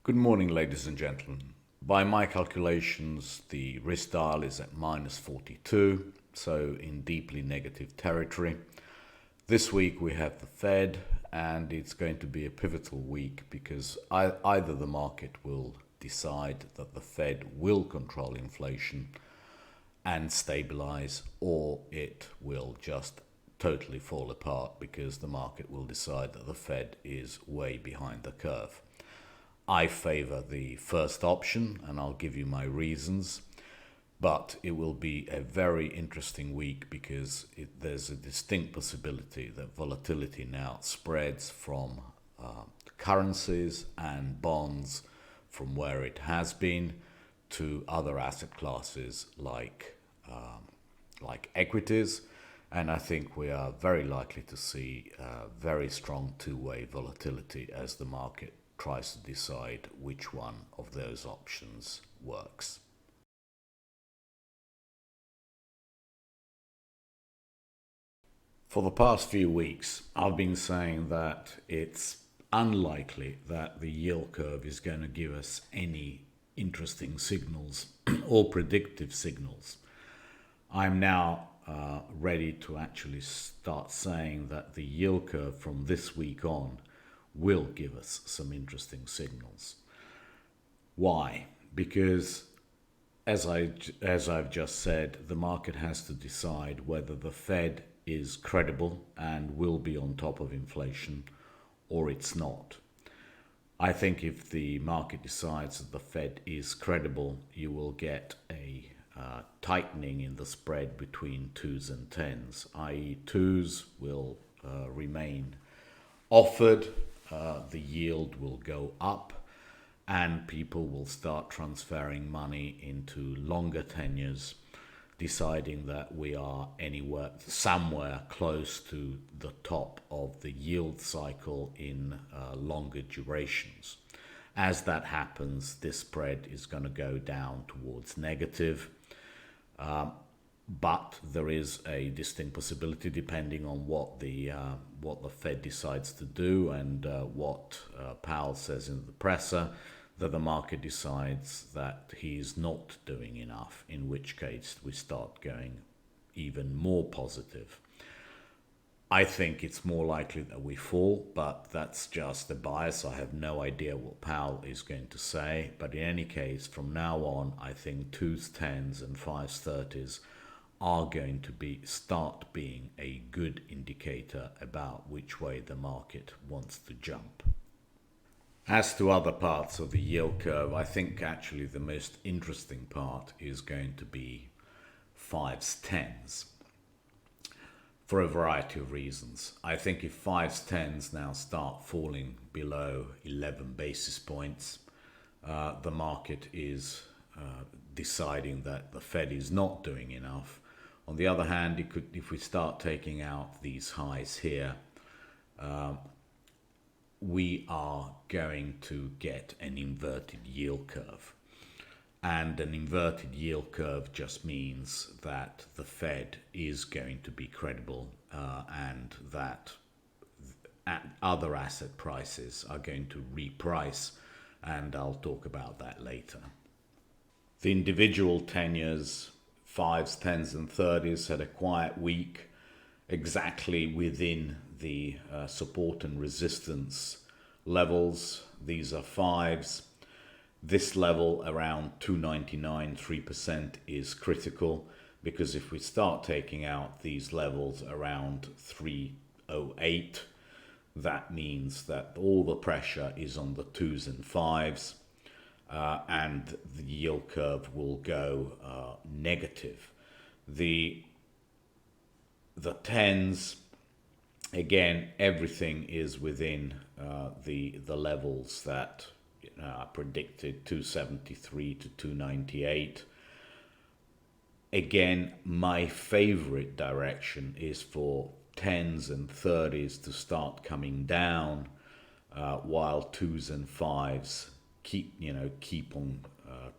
Good morning, ladies and gentlemen. By my calculations, the risk dial is at minus 42, so in deeply negative territory. This week we have the Fed, and it's going to be a pivotal week because either the market will decide that the Fed will control inflation and stabilize, or it will just totally fall apart because the market will decide that the Fed is way behind the curve. I favor the first option, and I'll give you my reasons. But it will be a very interesting week because there's a distinct possibility that volatility now spreads from currencies and bonds from where it has been to other asset classes like equities. And I think we are very likely to see very strong two-way volatility as the market tries to decide which one of those options works. For the past few weeks, I've been saying that it's unlikely that the yield curve is going to give us any interesting signals or predictive signals. I'm now ready to actually start saying that the yield curve from this week on will give us some interesting signals. Why? Because as I've just said, the market has to decide whether the Fed is credible and will be on top of inflation or it's not. I think if the market decides that the Fed is credible, you will get a tightening in the spread between twos and tens, i.e. twos will remain offered, the yield will go up, and people will start transferring money into longer tenures, deciding that we are somewhere close to the top of the yield cycle in longer durations. As that happens, this spread is going to go down towards negative. But there is a distinct possibility, depending on what the Fed decides to do and what Powell says in the presser, that the market decides that he's not doing enough, in which case we start going even more positive. I think it's more likely that we fall, but that's just a bias. I have no idea what Powell is going to say. But in any case, from now on, I think 2s, 10s and 5s, 30s are going to start being a good indicator about which way the market wants to jump. As to other parts of the yield curve, I think actually the most interesting part is going to be 5s, 10s. For a variety of reasons. I think if 5s, 10s now start falling below 11 basis points, the market is deciding that the Fed is not doing enough. On the other hand, if we start taking out these highs here, we are going to get an inverted yield curve. And an inverted yield curve just means that the Fed is going to be credible and that other asset prices are going to reprice, and I'll talk about that later. The individual tenures, 5s, 10s and 30s had a quiet week exactly within the support and resistance levels. These are 5s. This level around 2.99, 3% is critical, because if we start taking out these levels around 3.08, that means that all the pressure is on the 2s and 5s, and the yield curve will go negative. The 10s, again, everything is within the levels that predicted, 273 to 298. Again, my favorite direction is for 10s and 30s to start coming down, while 2s and 5s keep on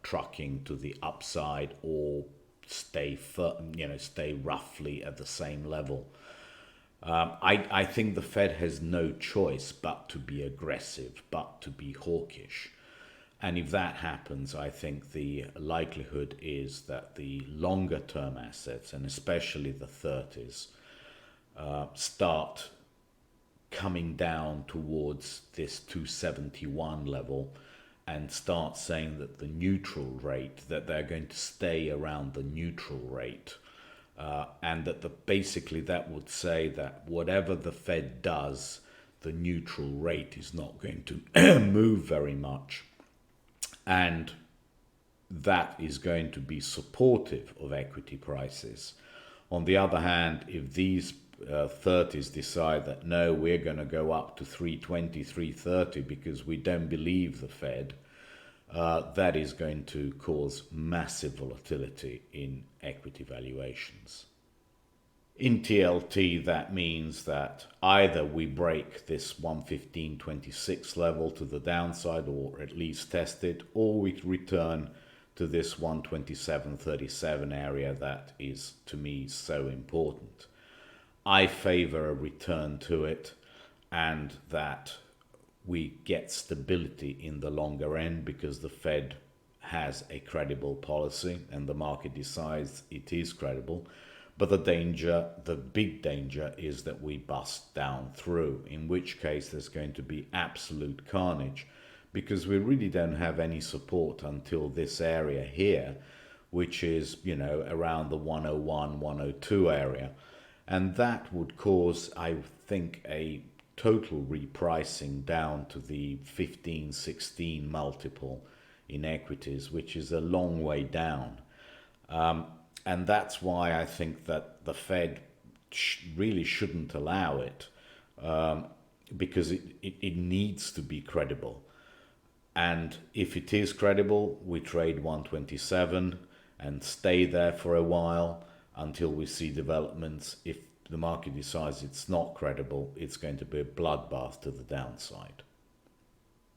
trucking to the upside or stay roughly at the same level. I think the Fed has no choice but to be aggressive, but to be hawkish. And if that happens, I think the likelihood is that the longer term assets, and especially the 30s, start coming down towards this 271 level and start saying that the neutral rate, that they're going to stay around the neutral rate. And that basically that would say that whatever the Fed does, the neutral rate is not going to move very much. And that is going to be supportive of equity prices. On the other hand, if these 30s decide that no, we're going to go up to 320, 330 because we don't believe the Fed, that is going to cause massive volatility in equity valuations. In TLT, that means that either we break this 115.26 level to the downside, or at least test it, or we return to this 127.37 area that is, to me, so important. I favor a return to it, and that we get stability in the longer end because the Fed has a credible policy and the market decides it is credible. But the big danger is that we bust down through, in which case there's going to be absolute carnage, because we really don't have any support until this area here, which is, around the 101, 102 area. And that would cause, I think, a total repricing down to the 15, 16 multiple in equities, which is a long way down. And that's why I think that the Fed really shouldn't allow it, because it needs to be credible. And if it is credible, we trade 127 and stay there for a while until we see developments. If the market decides it's not credible, it's going to be a bloodbath to the downside.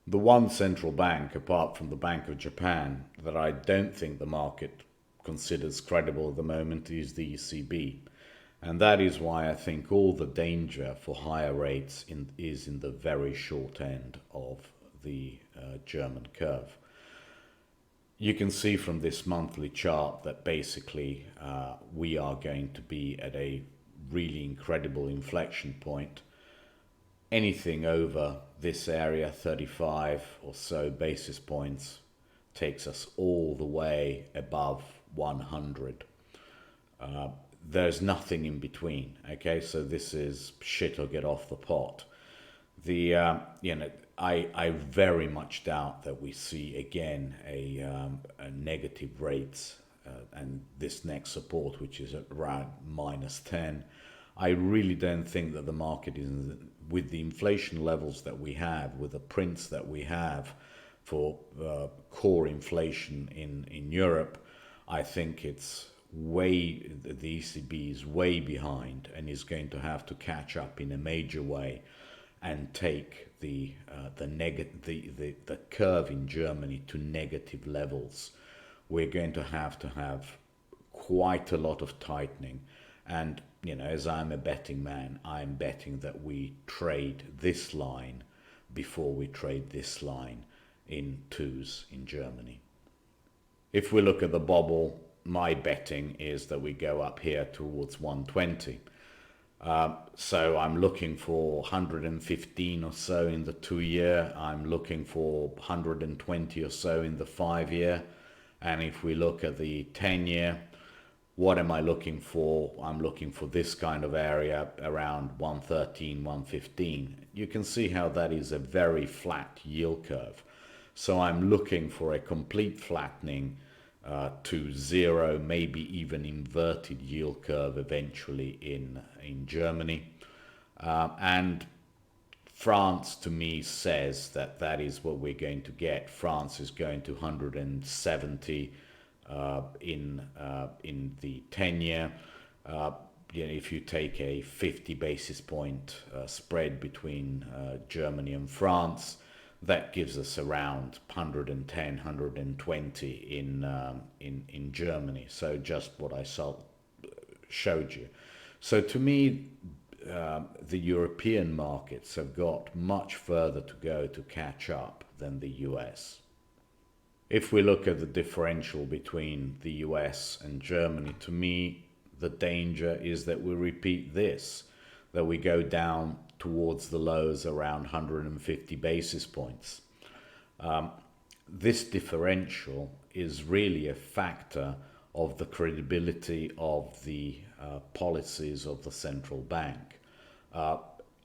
The one central bank, apart from the Bank of Japan, that I don't think the market considers credible at the moment is the ECB. And that is why I think all the danger for higher rates is in the very short end of the German curve. You can see from this monthly chart that basically we are going to be at a really incredible inflection point. Anything over this area, 35 or so basis points, takes us all the way above 100. There's nothing in between. Okay, so this is shit or get off the pot. I very much doubt that we see again a negative rates and this next support, which is at around -10. I really don't think that the market is, with the inflation levels that we have, with the prints that we have for core inflation in Europe, I think the ECB is way behind and is going to have to catch up in a major way and take the curve in Germany to negative levels. We're going to have quite a lot of tightening. And, as I'm a betting man, I'm betting that we trade this line before we trade this line in twos in Germany. If we look at the bubble, my betting is that we go up here towards 120. So I'm looking for 115 or so in the 2-year. I'm looking for 120 or so in the 5-year. And if we look at the 10-year, what am I looking for? I'm looking for this kind of area around 113, 115. You can see how that is a very flat yield curve. So I'm looking for a complete flattening to zero, maybe even inverted yield curve eventually in Germany. And France, to me, says that is what we're going to get. France is going to 170 in the 10-year. If you take a 50 basis point spread between Germany and France, that gives us around 110, 120 in Germany. So just what I showed you. So to me, the European markets have got much further to go to catch up than the US. If we look at the differential between the US and Germany, to me, the danger is that we repeat this, that we go down towards the lows around 150 basis points. This differential is really a factor of the credibility of the policies of the central bank.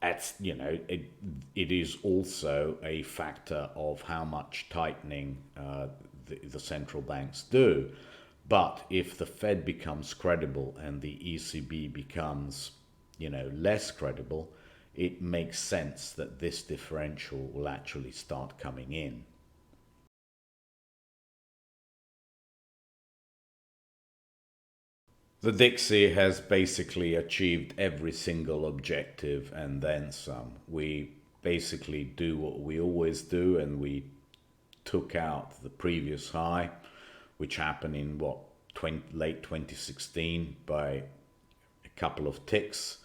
It is also a factor of how much tightening the central banks do. But if the Fed becomes credible and the ECB becomes, less credible, it makes sense that this differential will actually start coming in. The Dixie has basically achieved every single objective and then some. We basically do what we always do, and we took out the previous high, which happened in late 2016 by a couple of ticks,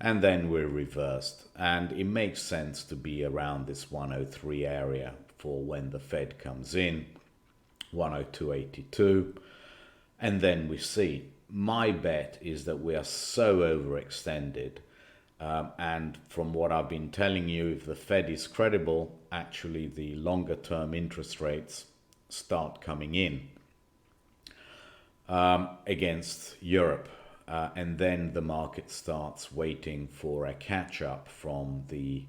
and then we reversed. And it makes sense to be around this 103 area for when the Fed comes in, 102.82, and then we see. My bet is that we are so overextended, and from what I've been telling you, if the Fed is credible, actually the longer term interest rates start coming in against Europe, and then the market starts waiting for a catch up from the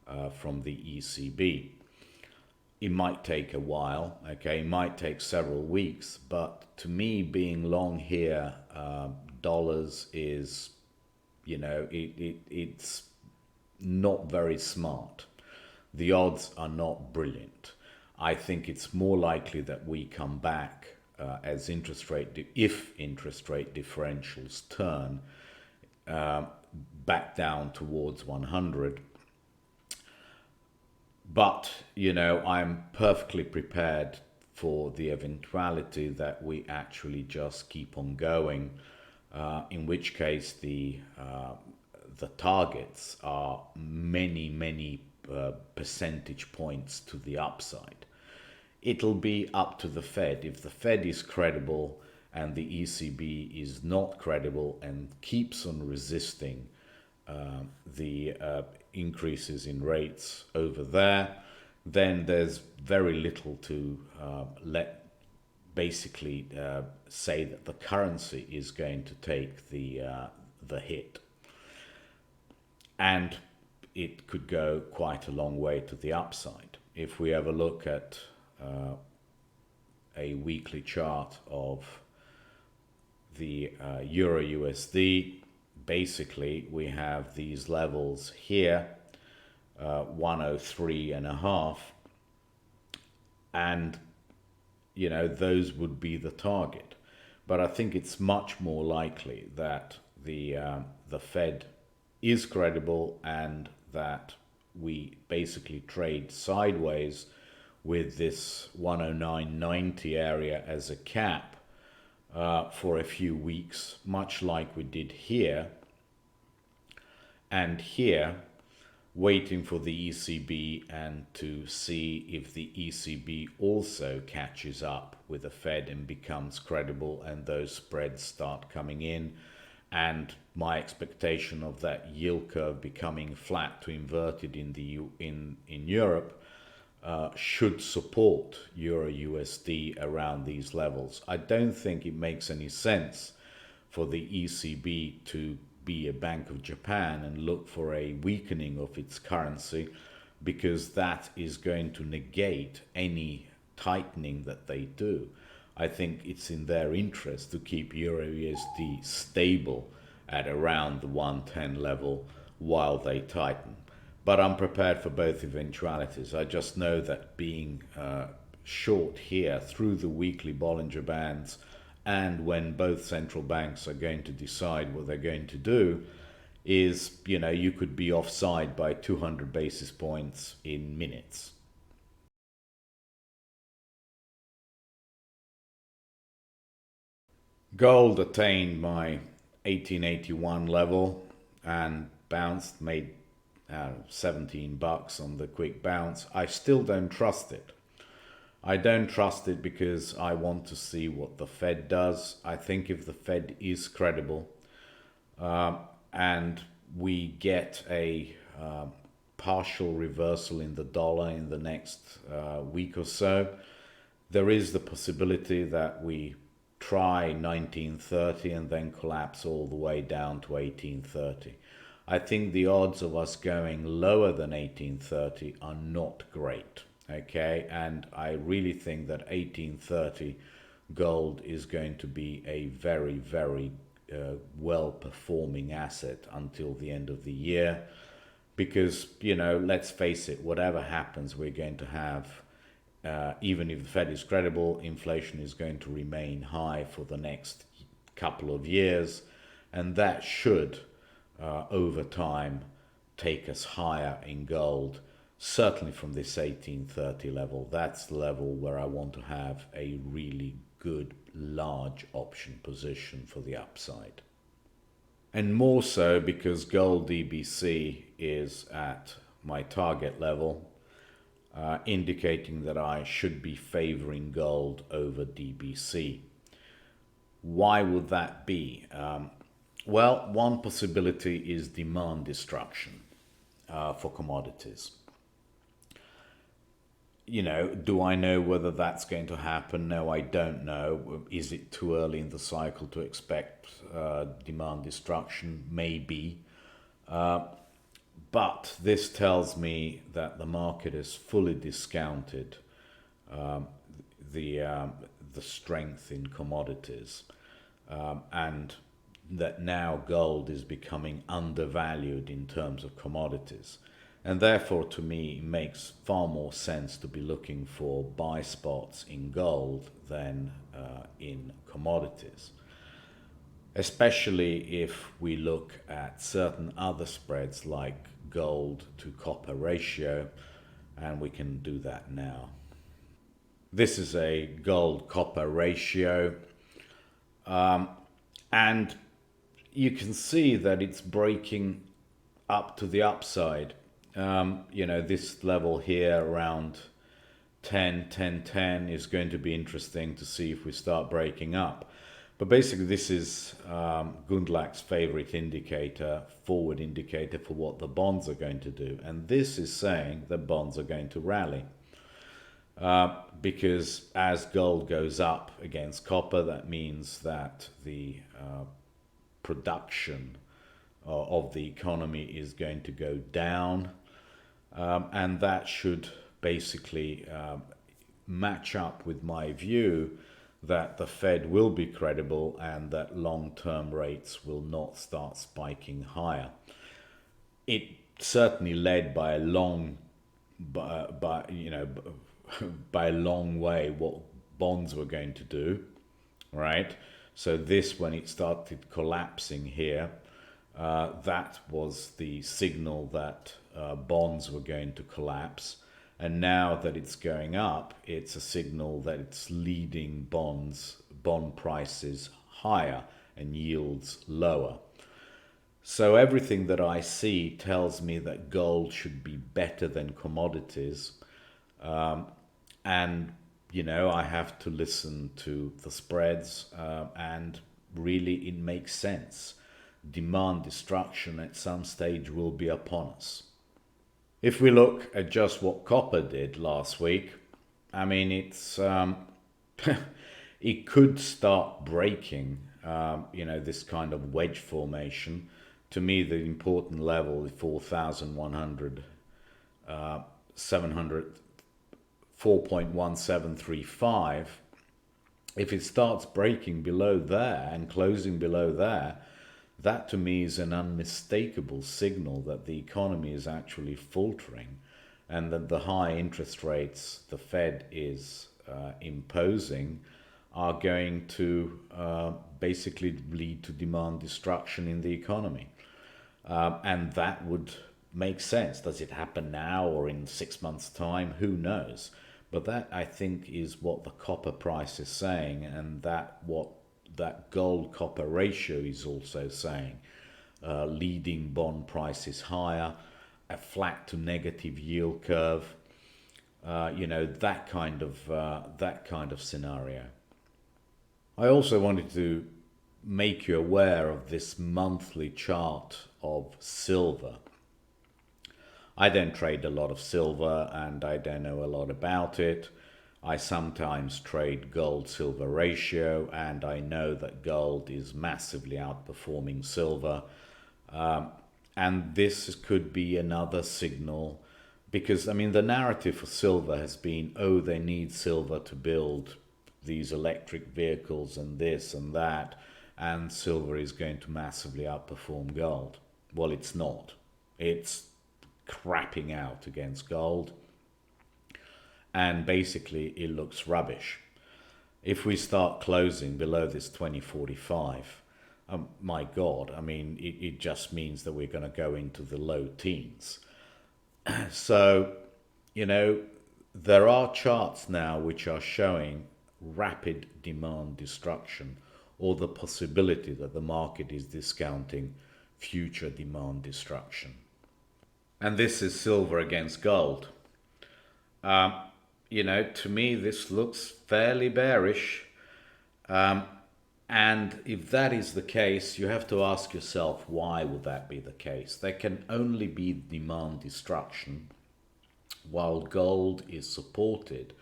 ECB. It might take a while, okay, it might take several weeks, but to me, being long here, dollars is, it's not very smart. The odds are not brilliant. I think it's more likely that we come back if interest rate differentials turn back down towards 100. But, I'm perfectly prepared for the eventuality that we actually just keep on going, in which case the targets are many percentage points to the upside. It'll be up to the Fed. If the Fed is credible and the ECB is not credible and keeps on resisting the increases in rates over there, then there's very little to say that the currency is going to take the hit, and it could go quite a long way to the upside. If we have a look at a weekly chart of the Euro USD, basically we have these levels here, 103.5, and those would be the target. But I think it's much more likely that the Fed is credible and that we basically trade sideways with this 109.90 area as a cap for a few weeks, much like we did here and here, waiting for the ECB and to see if the ECB also catches up with the Fed and becomes credible and those spreads start coming in. And my expectation of that yield curve becoming flat to inverted in Europe should support Euro USD around these levels. I don't think it makes any sense for the ECB to be a Bank of Japan and look for a weakening of its currency, because that is going to negate any tightening that they do. I think it's in their interest to keep Euro USD stable at around the 110 level while they tighten. But I'm prepared for both eventualities. I just know that being short here through the weekly Bollinger Bands, and when both central banks are going to decide what they're going to do, is, you could be offside by 200 basis points in minutes. Gold attained my 1881 level and bounced, made $17 on the quick bounce. I still don't trust it. I don't trust it because I want to see what the Fed does. I think if the Fed is credible, and we get a partial reversal in the dollar in the next week or so, there is the possibility that we try 1930 and then collapse all the way down to 1830. I think the odds of us going lower than 1830 are not great. Okay, and I really think that 1830 gold is going to be a very, very well performing asset until the end of the year, because, you know, let's face it, whatever happens, we're going to have, even if the Fed is credible, inflation is going to remain high for the next couple of years, and that should, over time, take us higher in gold. Certainly from this 1830 level, that's the level where I want to have a really good large option position for the upside. And more so because gold DBC is at my target level, indicating that I should be favoring gold over DBC. Why would that be? Well, one possibility is demand destruction for commodities. You know, do I know whether that's going to happen? No, I don't know. Is it too early in the cycle to expect demand destruction? Maybe. But this tells me that the market has fully discounted the strength in commodities, and that now gold is becoming undervalued in terms of commodities. And therefore, to me, it makes far more sense to be looking for buy spots in gold than in commodities. Especially if we look at certain other spreads like gold to copper ratio, and we can do that now. This is a gold copper ratio, and you can see that it's breaking up to the upside. You know, this level here around 10 is going to be interesting to see if we start breaking up. But basically this is Gundlach's favorite indicator, forward indicator for what the bonds are going to do. And this is saying that bonds are going to rally. Because as gold goes up against copper, that means that the production of the economy is going to go down. And that should basically match up with my view that the Fed will be credible and that long-term rates will not start spiking higher. It certainly led by a long, by a long way what bonds were going to do, right? So this, when it started collapsing here, that was the signal that bonds were going to collapse. And now that it's going up, it's a signal that it's leading bond prices higher and yields lower. So everything that I see tells me that gold should be better than commodities. And, you know, I have to listen to the spreads, and really it makes sense. Demand destruction at some stage will be upon us. If we look at just what copper did last week, I mean, it's it could start breaking, this kind of wedge formation. To me, the important level is 4,100, 4.1735. If it starts breaking below there and closing below there, that to me is an unmistakable signal that the economy is actually faltering and that the high interest rates the Fed is imposing are going to basically lead to demand destruction in the economy. And that would make sense. Does it happen now or in 6 months' time? Who knows? But that, I think, is what the copper price is saying, and that gold copper ratio is also saying. Leading bond prices higher, a flat to negative yield curve, that kind of scenario. I also wanted to make you aware of this monthly chart of silver. I don't trade a lot of silver and I don't know a lot about it. I sometimes trade gold-silver ratio, and I know that gold is massively outperforming silver. And this could be another signal because, I mean, the narrative for silver has been, oh, they need silver to build these electric vehicles and this and that, and silver is going to massively outperform gold. Well, it's not. It's crapping out against gold, and basically it looks rubbish. If we start closing below this 2045, my God, I mean, it just means that we're going to go into the low teens. So, there are charts now which are showing rapid demand destruction, or the possibility that the market is discounting future demand destruction. And this is silver against gold. To me, this looks fairly bearish. And if that is the case, you have to ask yourself, why would that be the case? There can only be demand destruction while gold is supported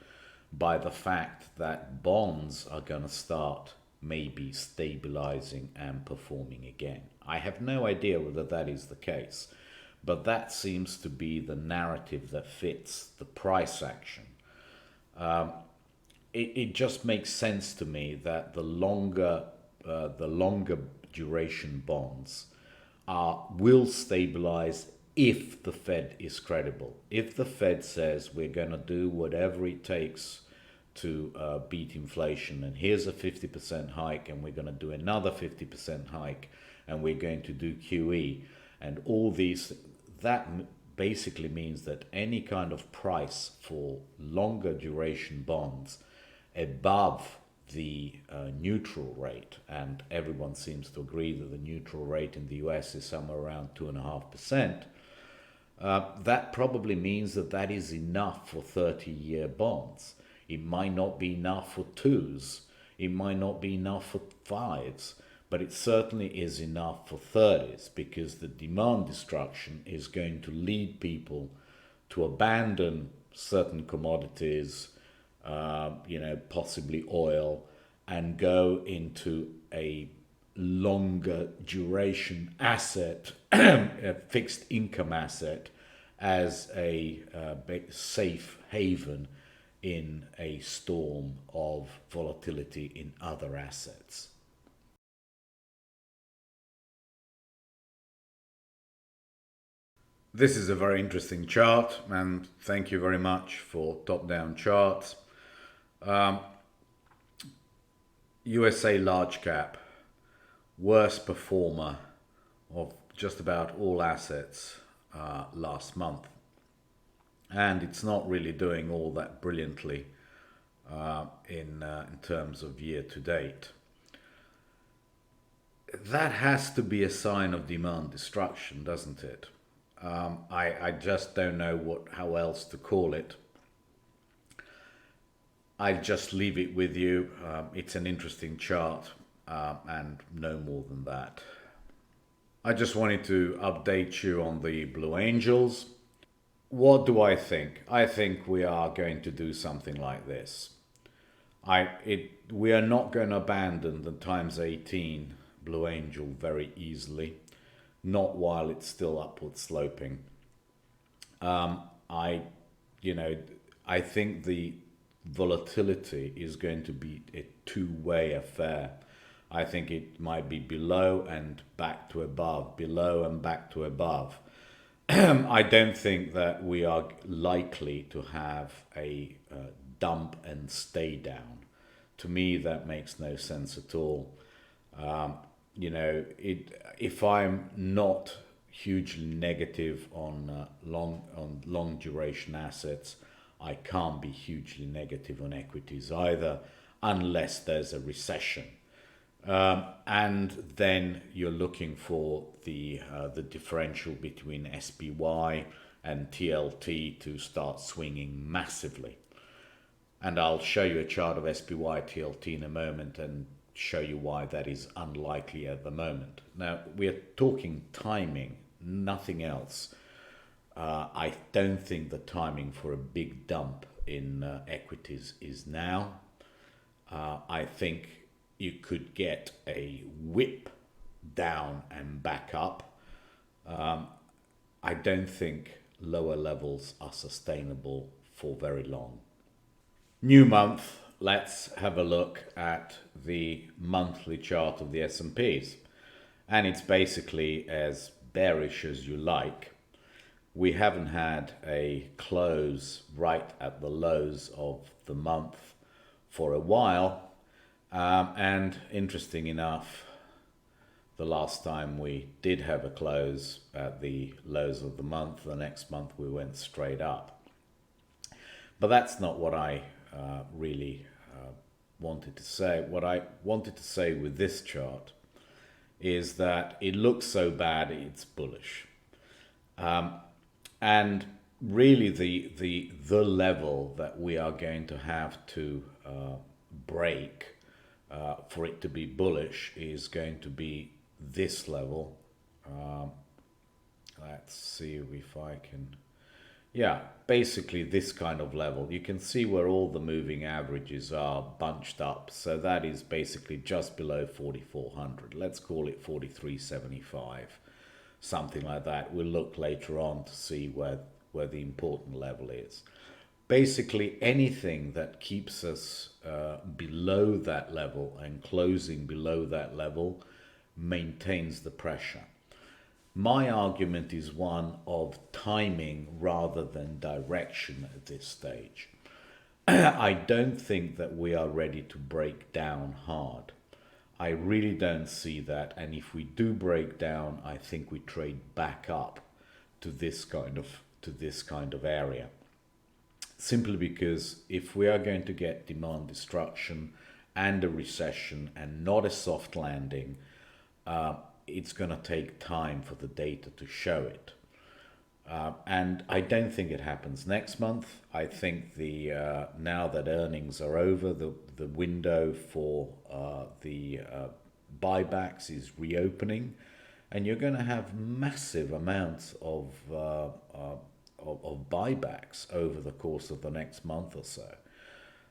by the fact that bonds are going to start maybe stabilizing and performing again. I have no idea whether that is the case, but that seems to be the narrative that fits the price action. It just makes sense to me that the longer duration bonds will stabilize if the Fed is credible. If the Fed says we're going to do whatever it takes to beat inflation, and here's a 50% hike, and we're going to do another 50% hike, and we're going to do QE, and all these, that basically means that any kind of price for longer duration bonds above the neutral rate, and everyone seems to agree that the neutral rate in the US is somewhere around 2.5%, that probably means that that is enough for 30-year bonds. It might not be enough for twos, it might not be enough for fives, but it certainly is enough for 30s, because the demand destruction is going to lead people to abandon certain commodities, possibly oil, and go into a longer duration asset, a fixed income asset, as a safe haven in a storm of volatility in other assets. This is a very interesting chart, and thank you very much for top-down charts. USA large cap, worst performer of just about all assets last month. And it's not really doing all that brilliantly in terms of year to date. That has to be a sign of demand destruction, doesn't it? I just don't know how else to call it. I just leave it with you. It's an interesting chart, and no more than that. I just wanted to update you on the Blue Angels. What do I think? I think we are going to do something like this. We are not going to abandon the times 18 Blue Angel very easily, not while it's still upward sloping. I think the volatility is going to be a two-way affair. I think it might be below and back to above, below and back to above. I don't think that we are likely to have a dump and stay down. To me, that makes no sense at all. If I'm not hugely negative on long duration assets, I can't be hugely negative on equities either, unless there's a recession. And then you're looking for the differential between SPY and TLT to start swinging massively. And I'll show you a chart of SPY TLT in a moment and show you why that is unlikely at the moment. Now, we are talking timing, nothing else. I don't think the timing for a big dump in equities is now. I think you could get a whip down and back up. I don't think lower levels are sustainable for very long. New month, let's have a look at the monthly chart of the S&Ps. And it's basically as bearish as you like. We haven't had a close right at the lows of the month for a while. And interesting enough, the last time we did have a close at the lows of the month, the next month we went straight up. But that's not what I really wanted to say. What I wanted to say with this chart is that it looks so bad it's bullish. And really the level that we are going to have to break for it to be bullish is going to be this level. Let's see if I can... Yeah, basically this kind of level. You can see where all the moving averages are bunched up. So that is basically just below 4,400. Let's call it 4,375. Something like that. We'll look later on to see where the important level is. Basically anything that keeps us below that level and closing below that level maintains the pressure. My argument is one of timing rather than direction at this stage. I don't think that we are ready to break down hard. I really don't see that, and if we do break down, I think we trade back up to this kind of area. Simply because if we are going to get demand destruction and a recession and not a soft landing, it's going to take time for the data to show it. And I don't think it happens next month. I think now that earnings are over, the window for the buybacks is reopening, and you're going to have massive amounts of buybacks over the course of the next month or so.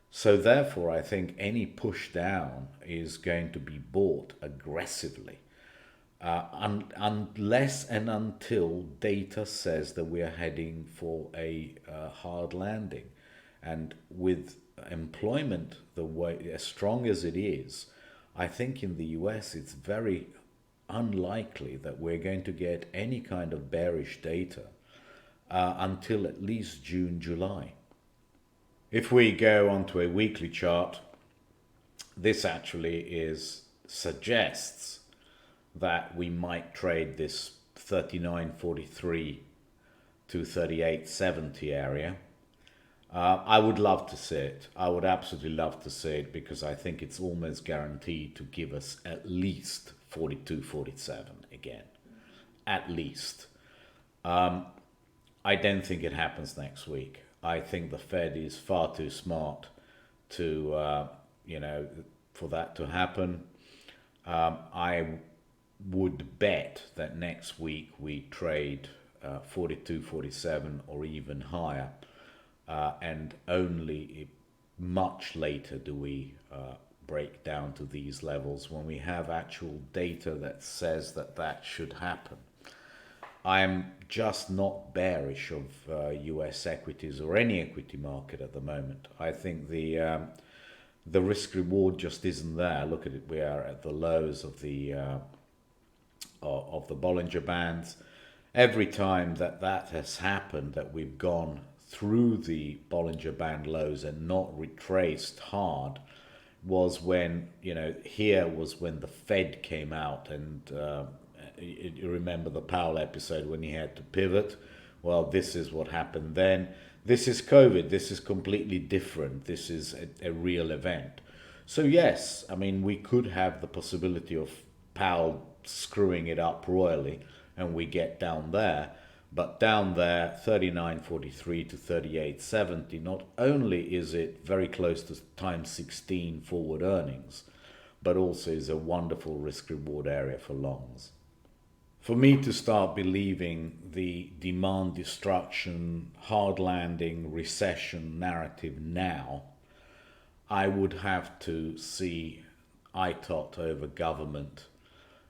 So therefore, I think any push down is going to be bought aggressively. Unless and until data says that we are heading for a hard landing. And with employment the way as strong as it is, I think in the US it's very unlikely that we're going to get any kind of bearish data until at least June, July. If we go onto a weekly chart, this actually suggests that we might trade this 39.43 to 38.70 area. I would love to see it. I would absolutely love to see it because I think it's almost guaranteed to give us at least 42.47 again. At least. I don't think it happens next week. I think the Fed is far too smart to, for that to happen. I would bet that next week we trade 42.47 or even higher, and only much later do we break down to these levels when we have actual data that says that should happen. I'm just not bearish of US equities or any equity market at the moment. I think the risk reward just isn't there. Look at it, we are at the lows of the Bollinger Bands. Every time that has happened, that we've gone through the Bollinger Band lows and not retraced hard, was when, here was when the Fed came out and you remember the Powell episode when he had to pivot. Well, this is what happened then. This is COVID. This is completely different. This is a real event. So yes, I mean, we could have the possibility of Powell screwing it up royally and we get down there. But down there, 39.43 to 38.70, not only is it very close to times 16 forward earnings, but also is a wonderful risk-reward area for longs. For me to start believing the demand destruction, hard landing, recession narrative now, I would have to see ITOT over government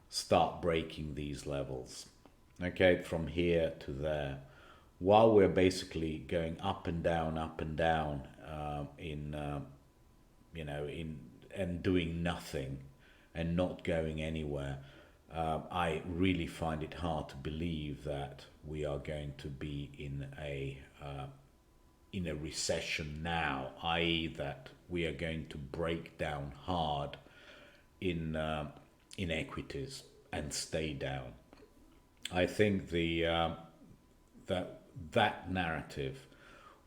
start breaking these levels. Okay, from here to there, while we're basically going up and down and doing nothing and not going anywhere. I really find it hard to believe that we are going to be in a recession now, i.e., that we are going to break down hard in equities and stay down. I think that narrative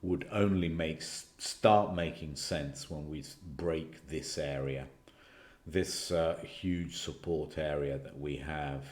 would only start making sense when we break this area, this huge support area that we have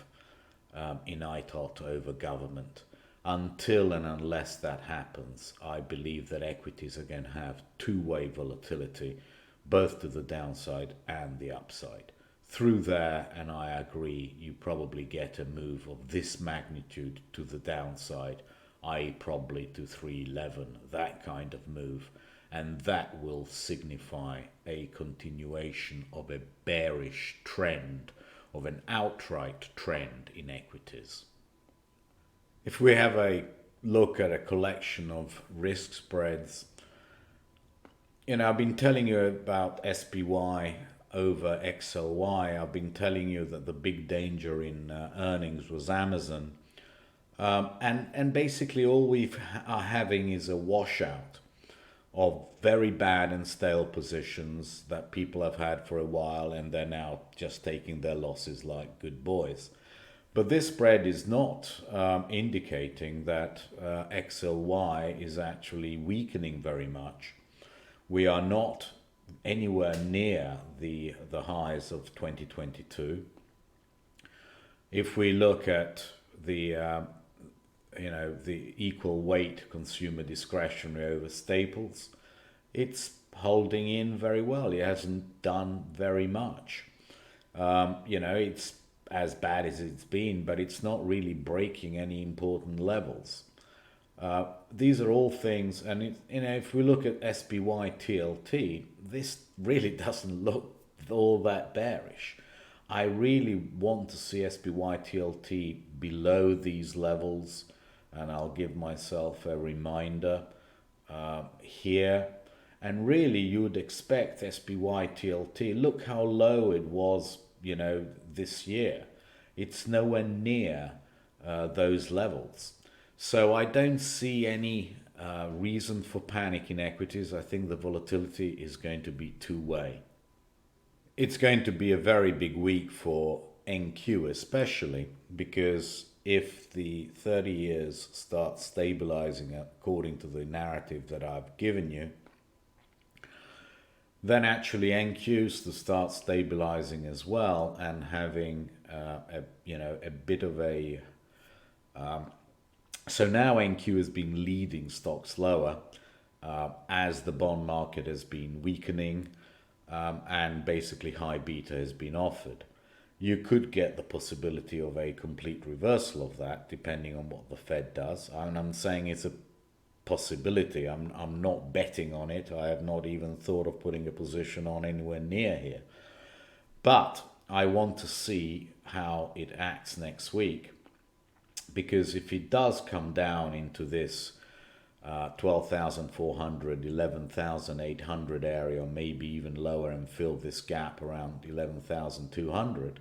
in ITOT over government. Until and unless that happens, I believe that equities are going to have two-way volatility, both to the downside and the upside. Through there, and I agree, you probably get a move of this magnitude to the downside, i.e. probably to 311, that kind of move. And that will signify a continuation of a bearish trend, of an outright trend in equities. If we have a look at a collection of risk spreads, I've been telling you about SPY over XLY. I've been telling you that the big danger in earnings was Amazon. And basically all we are having is a washout of very bad and stale positions that people have had for a while, and they're now just taking their losses like good boys. But this spread is not indicating that XLY is actually weakening very much. We are not anywhere near the highs of 2022. If we look at the equal weight consumer discretionary over staples, it's holding in very well. It hasn't done very much. It's as bad as it's been, but it's not really breaking any important levels. These are all things, and if we look at SPY TLT, this really doesn't look all that bearish. I really want to see SPY TLT below these levels, and I'll give myself a reminder here. And really, you would expect SPY TLT. Look how low it was, this year. It's nowhere near those levels. So I don't see any reason for panic in equities. I think the volatility is going to be two-way. It's going to be a very big week for NQ, especially because if the 30 years starts stabilizing according to the narrative that I've given you, then actually NQs to start stabilizing as well and having a bit of a so now NQ has been leading stocks lower as the bond market has been weakening and basically high beta has been offered. You could get the possibility of a complete reversal of that depending on what the Fed does. And I'm saying it's a possibility. I'm not betting on it. I have not even thought of putting a position on anywhere near here. But I want to see how it acts next week, because if it does come down into this 12,400, 11,800 area, or maybe even lower, and fill this gap around 11,200,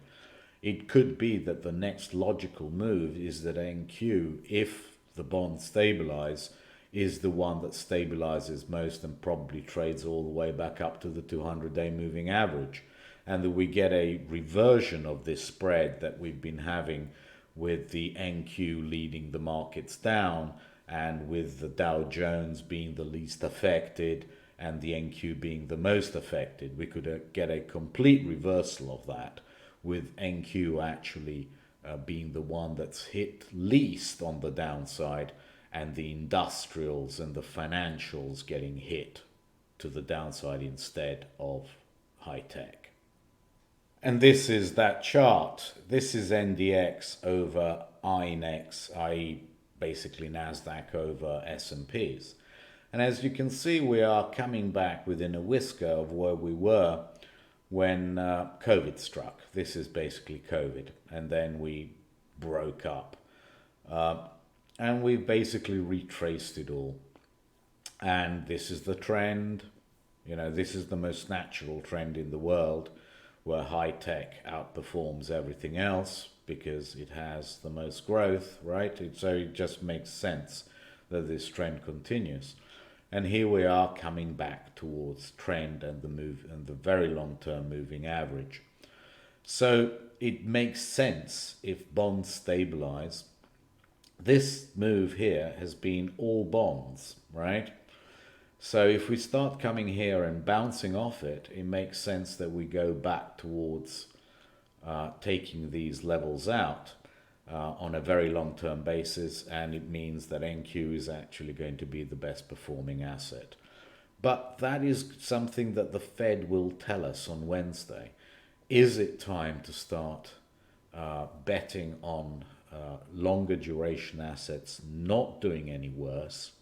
it could be that the next logical move is that NQ, if the bonds stabilize, is the one that stabilizes most and probably trades all the way back up to the 200-day moving average. And that we get a reversion of this spread that we've been having with the NQ leading the markets down and with the Dow Jones being the least affected and the NQ being the most affected. We could get a complete reversal of that with NQ actually being the one that's hit least on the downside, and the industrials and the financials getting hit to the downside instead of high tech. And this is that chart. This is NDX over INX, i.e. basically NASDAQ over S&Ps. And as you can see, we are coming back within a whisker of where we were when COVID struck. This is basically COVID. And then we broke up. And we've basically retraced it all. And this is the trend. This is the most natural trend in the world, where high tech outperforms everything else because it has the most growth, right? So it just makes sense that this trend continues. And here we are coming back towards trend and the very long-term moving average. So it makes sense if bonds stabilize. This move here has been all bonds, right? So if we start coming here and bouncing off it, it makes sense that we go back towards taking these levels out on a very long-term basis, and it means that NQ is actually going to be the best performing asset. But that is something that the Fed will tell us on Wednesday. Is it time to start betting on longer duration assets not doing any worse?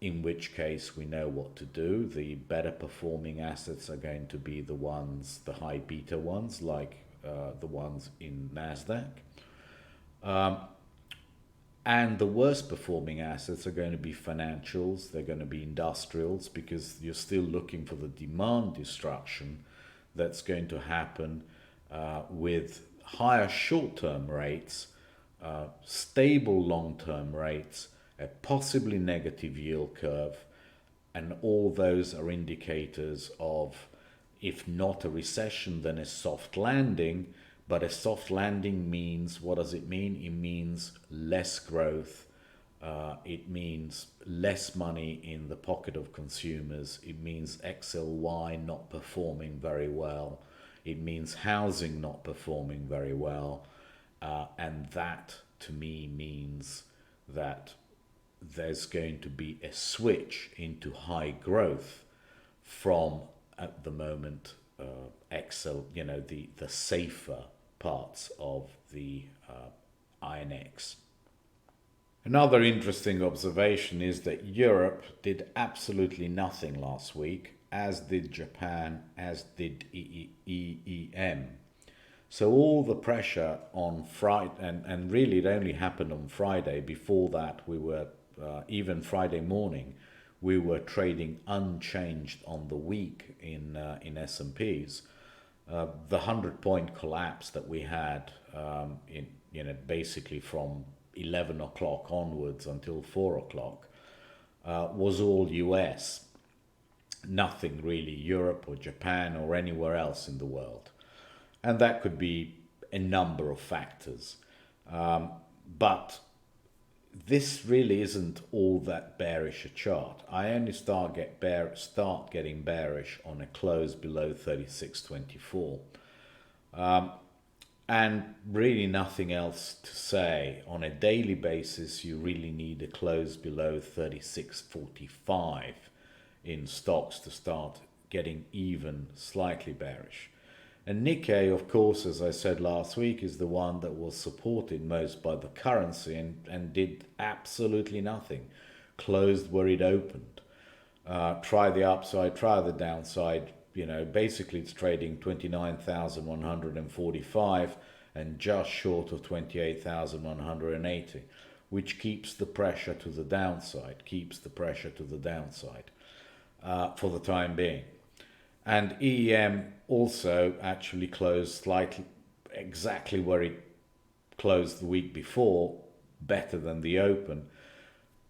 In which case we know what to do. The better performing assets are going to be the ones, the high beta ones, like the ones in NASDAQ. And the worst performing assets are going to be financials, they're going to be industrials, because you're still looking for the demand destruction that's going to happen with higher short-term rates, stable long-term rates, a possibly negative yield curve, and all those are indicators of, if not a recession, then a soft landing. But a soft landing means, what does it mean? It means less growth. It means less money in the pocket of consumers. It means XLY not performing very well. It means housing not performing very well. And that, to me, means that there's going to be a switch into high growth from, at the moment, the safer parts of the INX. Another interesting observation is that Europe did absolutely nothing last week, as did Japan, as did EEM. So all the pressure on Friday, and really it only happened on Friday. Before that, we were, even Friday morning, we were trading unchanged on the week in S&Ps. The 100-point collapse that we had, basically from 11 o'clock onwards until 4 o'clock, was all US. Nothing really Europe or Japan or anywhere else in the world. And that could be a number of factors. But this really isn't all that bearish a chart. I only start getting bearish on a close below 36.24. And really nothing else to say. On a daily basis, you really need a close below 36.45 in stocks to start getting even slightly bearish. And Nikkei, of course, as I said last week, is the one that was supported most by the currency and did absolutely nothing. Closed where it opened. Try the upside, try the downside. Basically it's trading 29,145 and just short of 28,180, which keeps the pressure to the downside, for the time being. And EEM also actually closed slightly, exactly where it closed the week before, better than the open.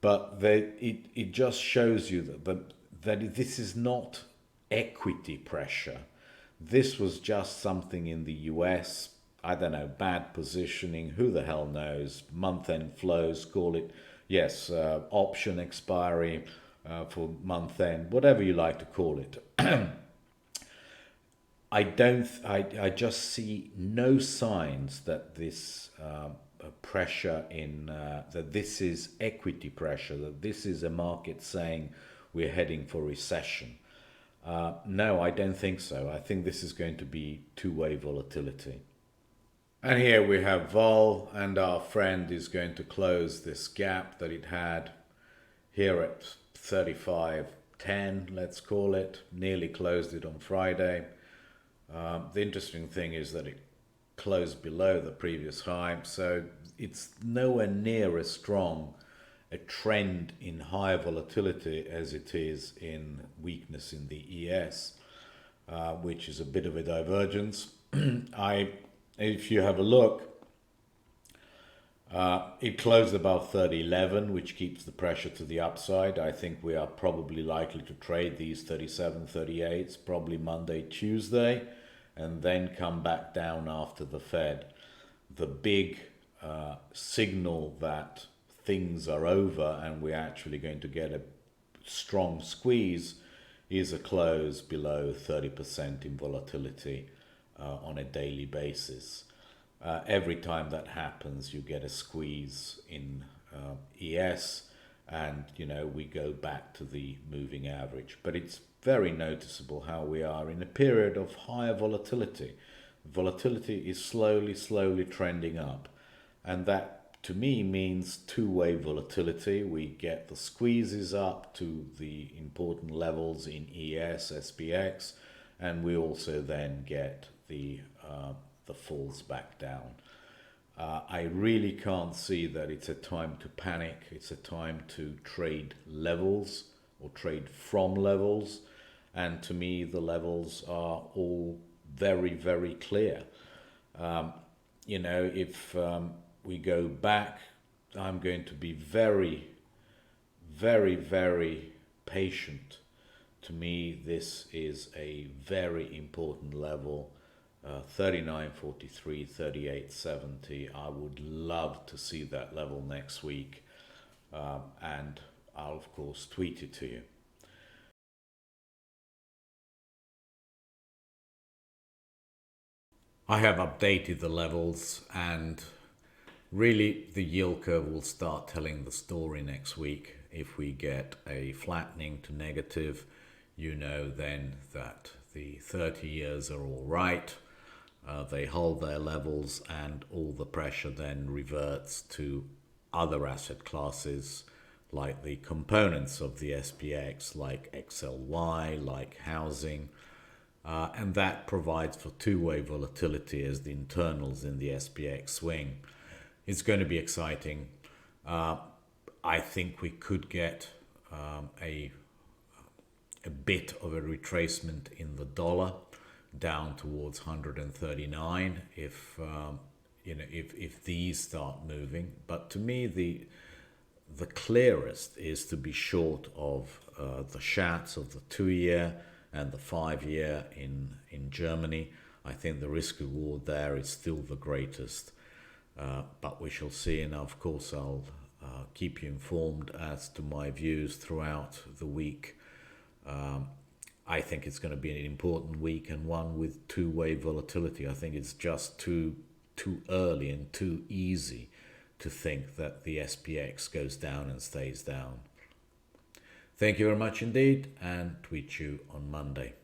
But it just shows you that this is not equity pressure. This was just something in the US, I don't know, bad positioning, who the hell knows, month-end flows, call it, yes, option expiry for month-end, whatever you like to call it. I just see no signs that this pressure that this is equity pressure, that this is a market saying we're heading for recession. No, I don't think so. I think this is going to be two-way volatility. And here we have vol, and our friend is going to close this gap that it had here at 35.10, let's call it. Nearly closed it on Friday. The interesting thing is that it closed below the previous high, so it's nowhere near as strong a trend in higher volatility as it is in weakness in the ES, which is a bit of a divergence. If you have a look, it closed above 30.11, which keeps the pressure to the upside. I think we are probably likely to trade these 37, 38s probably Monday, Tuesday, and then come back down after the Fed. The big signal that things are over and we're actually going to get a strong squeeze is a close below 30% in volatility on a daily basis. Every time that happens, you get a squeeze in ES, and we go back to the moving average. But it's very noticeable how we are in a period of higher volatility. Volatility is slowly trending up, and that to me means two-way volatility. We get the squeezes up to the important levels in ES, SPX, and we also then get the falls back down. I really can't see that it's a time to panic. It's a time to trade levels or trade from levels. And to me, the levels are all very clear. If we go back, I'm going to be very patient. To me, this is a very important level. 39.43, 38.70. I would love to see that level next week, and I'll of course tweet it to you. I have updated the levels, and really the yield curve will start telling the story next week. If we get a flattening to negative, then that the 30 years are all right. They hold their levels, and all the pressure then reverts to other asset classes like the components of the SPX, like XLY, like housing, and that provides for two-way volatility as the internals in the SPX swing. It's going to be exciting. I think we could get a bit of a retracement in the dollar down towards 139 if these start moving. But to me, the clearest is to be short of the Schatz of the 2-year and the 5-year in Germany. I think the risk reward there is still the greatest, but we shall see. And of course, I'll keep you informed as to my views throughout the week. I think it's going to be an important week, and one with two-way volatility. I think it's just too early and too easy to think that the SPX goes down and stays down. Thank you very much indeed, and tweet you on Monday.